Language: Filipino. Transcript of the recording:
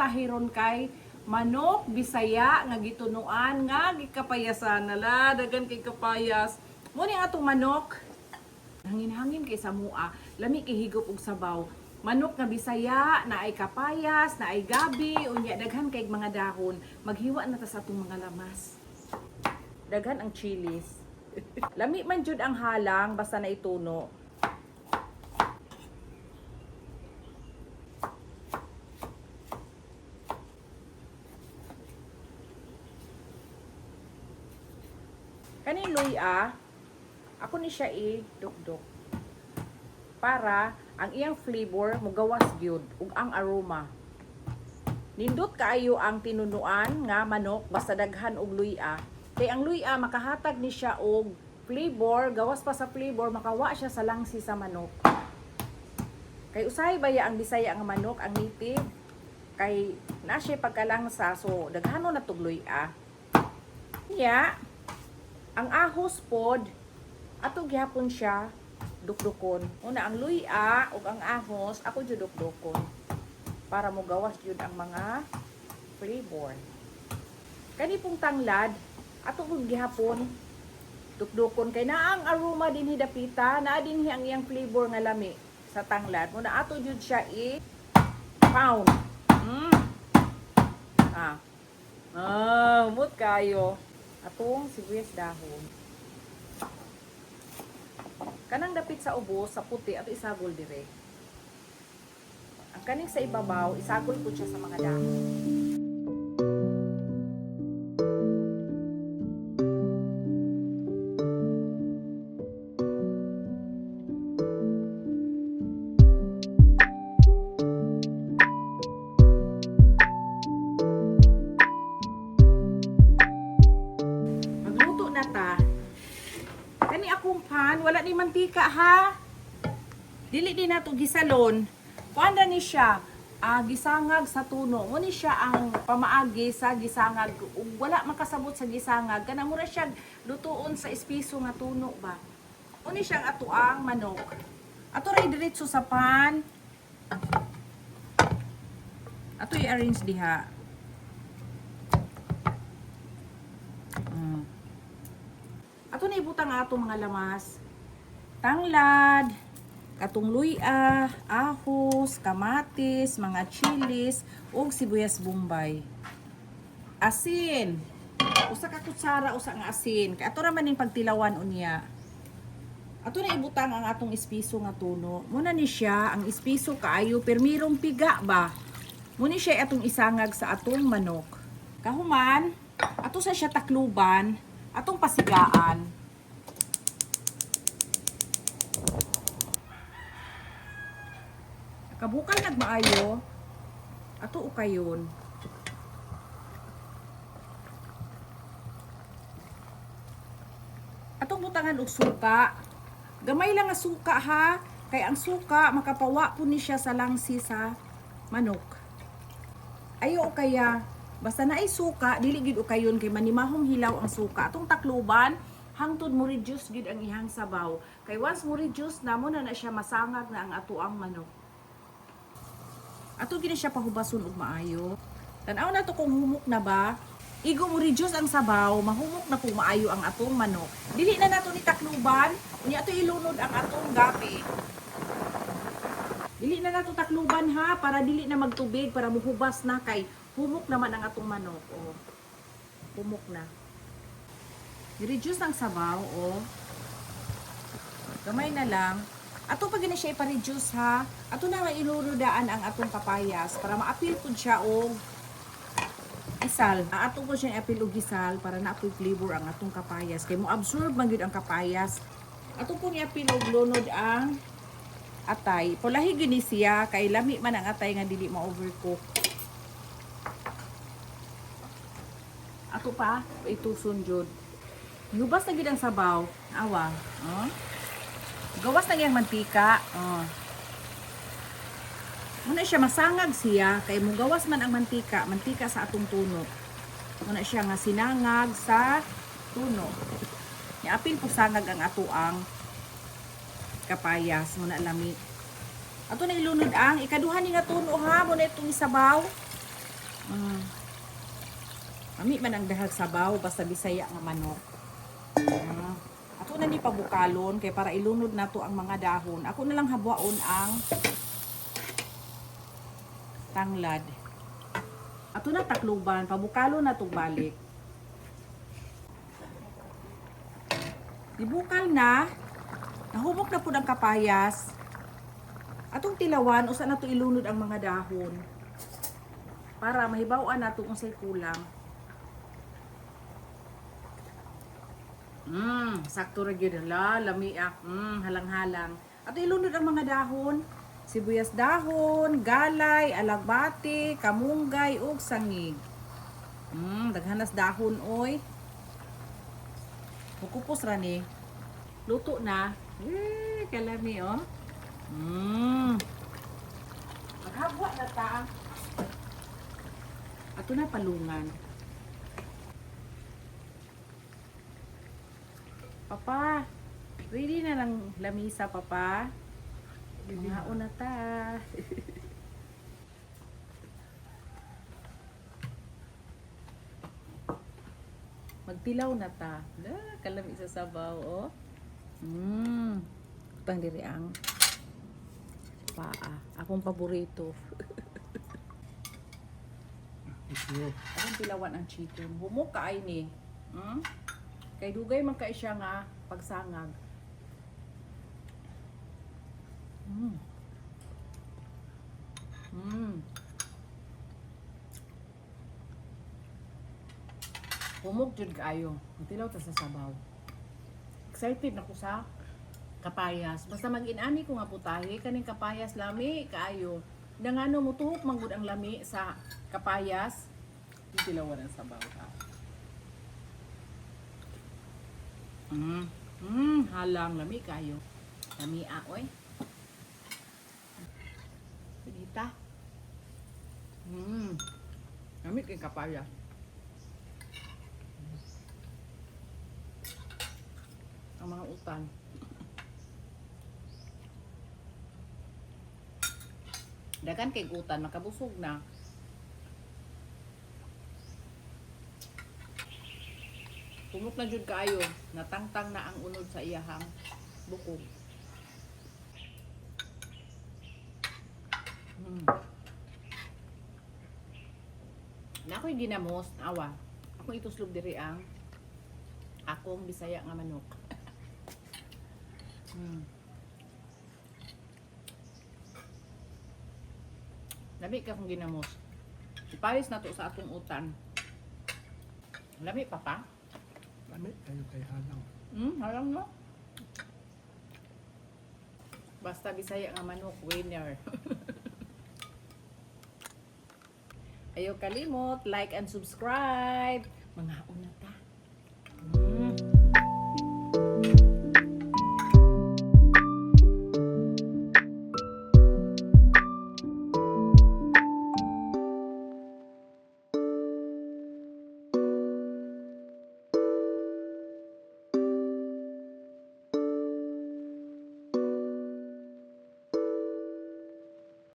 tahiron kay manok Bisaya nga gitunuan nga gikapayasan nala dagan kay kapayas. Mo ni atong manok hangin-hangin kay sa mua, lami kay higop og sabaw. Manok nga Bisaya na ay kapayas, na ay gabi, unya daghan kay mga dahon. Maghiwa na ta sa atong mga lamas. Daghan ang chilis. Lami man jud ang halang basta na ituno. Kani luya, ako ni siya i-dukduk. Para ang iyang flavor mugawas gyud ug ang aroma. Nindot kaayo ang tinunuan nga manok basta daghan og luya. Kay ang luya makahatag ni siya og flavor, gawas pa sa flavor makawa siya sa langsi sa manok. Kay usahay baya ang Bisaya nga manok ang native kay na siya pagkalangsa so daghanon na tog luya. Nya ang ahos pod ato gihapon siya dukdukon. Una ang luya ug ang ahos ako jud dukdukon para mo gawas jud ang mga flavor. Kani pong tanglad ato pong gihapon dukdukon kay naa ang aroma dinhi dapita, naa dinhi ang iyang flavor nga lami sa tanglad. Una ato jud siya i-pound. Umot kayo. Atong sibuyas dahon. Kanang dapit sa ubos, sa puti, ato isagol dire. Ang kaning sa ibabaw, isagol po siya sa mga dahon. Kani akong pan, wala ni mantika ha. Dili din nato gisalon. Kuanda ni siya, gisangag sa tuno. Mo ni siya ang pamaagi sa gisangag. Ug wala makasabot sa gisangag. Kana mura siya lutuon sa espiso nga tuno ba. Mo ni siya ang atuang manok. Ato ray diretso sa pan. Ato i-arrange diha. Ato na ibutang atong mga lamas. Tanglad, katong luya, ahos, kamatis, mga chilis, ug sibuyas bombay. Asin. Usa ka kutsara usa nga asin. Kay ato ra man ning pagtilawan unya. Ato na ibutang ang atong espiso nga tuno. Muna ni siya ang espiso kaayo permirong piga ba. Muna siya atong isangag sa atong manok. Kahuman, ato sa siya takluban. Atong pasigaan. Kabukal nagmaayo. Ato ukayon. Atong butangan og suka. Gamay lang nga suka ha. Kay ang suka makapawa po ni siya sa langsi sa manok. Ayo kaya basta na ay suka, dili gid ukayon kay manimahong hilaw ang suka. Atong takluban, hangtod mo reduce gid ang ihang sabaw. Kay once mo reduce namo na siya masangag na ang atuang manok. Ato gid siya pahubason og maayo. Tan-aw na to kung humok na ba. Igo mo reduce ang sabaw, mahumok na kung maayo ang atong manok. Dili na nato ni takluban, unya ato ilunod ang atong gapi. Dili na nato takluban ha para dili na magtubig para muhubas na kay humok naman ang atong manok, oh. Humok na. I-reduce ang sabaw, oh. Gamay na lang. Ato pag na siya ipa-reduce, ha. Ato na mailunudaan ang atong kapayas para ma-appeal po siya og isal. Ato po siya i-appeal og isal para na-appeal flavor ang atong kapayas. Kaya mo-absorb man yun ang kapayas. Ato po ni-appeal og lunod ang atay. Pulahi gini siya, kay lami man ang atay nga dili ma-overcook. Ato pa, ituson jud. Hubas na gid ang sabaw. Awa. Oh. Gawas na gyang mantika. Oh. Muna siya masangag siya. Kay mugawas man ang mantika. Mantika sa atong tuno. Muna siya nga sinangag sa tuno. Niapil po sangag ang atuang kapayas. Muna lami. Ato na ilunod ang ikaduhan ni nga tuno ha. Muna itong isabaw. Mm. Ami man ang dahag sabaw basta Bisaya nga manok. Ah. Ako na ni pabukalon kay para ilunod nato ang mga dahon. Ako na lang habwaon ang tanglad. Ato na takluban, pabukalon na to balik. Dibukal na. Nahubok na po ang kapayas. Atong tilawan usa na to ilunod ang mga dahon. Para mahibaw-an nato unsay kulang. Sakto ra gyud la, lamiak. Halang-halang. Ato ilunod ang mga dahon. Sibuyas dahon, galay, alagbati, kamunggay ug sangig. Daghanas dahon oy. Mukupos ra ni. Luto na. Kalami oh. Maghabwa na ta. Ato na palungan. Papa, ready na lang lamisa, Papa? Mga na ta. Magtilaw na ta. Kalami sa sabaw, oh. Utang diri ang paa. Akong paborito. Akong tilawan ang chicken. Humok kaay ni. Kay dugay man kay siya nga pagsangag. Humok jud kaayo. Tilaw ta sa sabaw. Excited na ko sa kapayas. Basta mag-inani ko nga putahe kaning kapayas lami kaayo. Nangano mo tuhok manggod ang lami sa kapayas. Tilawan ang sabaw ka. Halang lami kayo. Lami oy. Pinita. Lami kay kapaya. Ang mga utan. Dagan kay utan makabusog na. Tumok na jud kaayo, natangtang na ang unod sa iyahang bukog. Na ako'y ginamos, awa. Ako ituslog diri ang akong Bisaya nga manok. Lami ka kung ginamos. Ipalis na to sa atong utan. Lami pa pa? Lami kayo kay halang. Halang no? Basta Bisaya nga manok, winner. Ayaw kalimot, like and subscribe. Mga una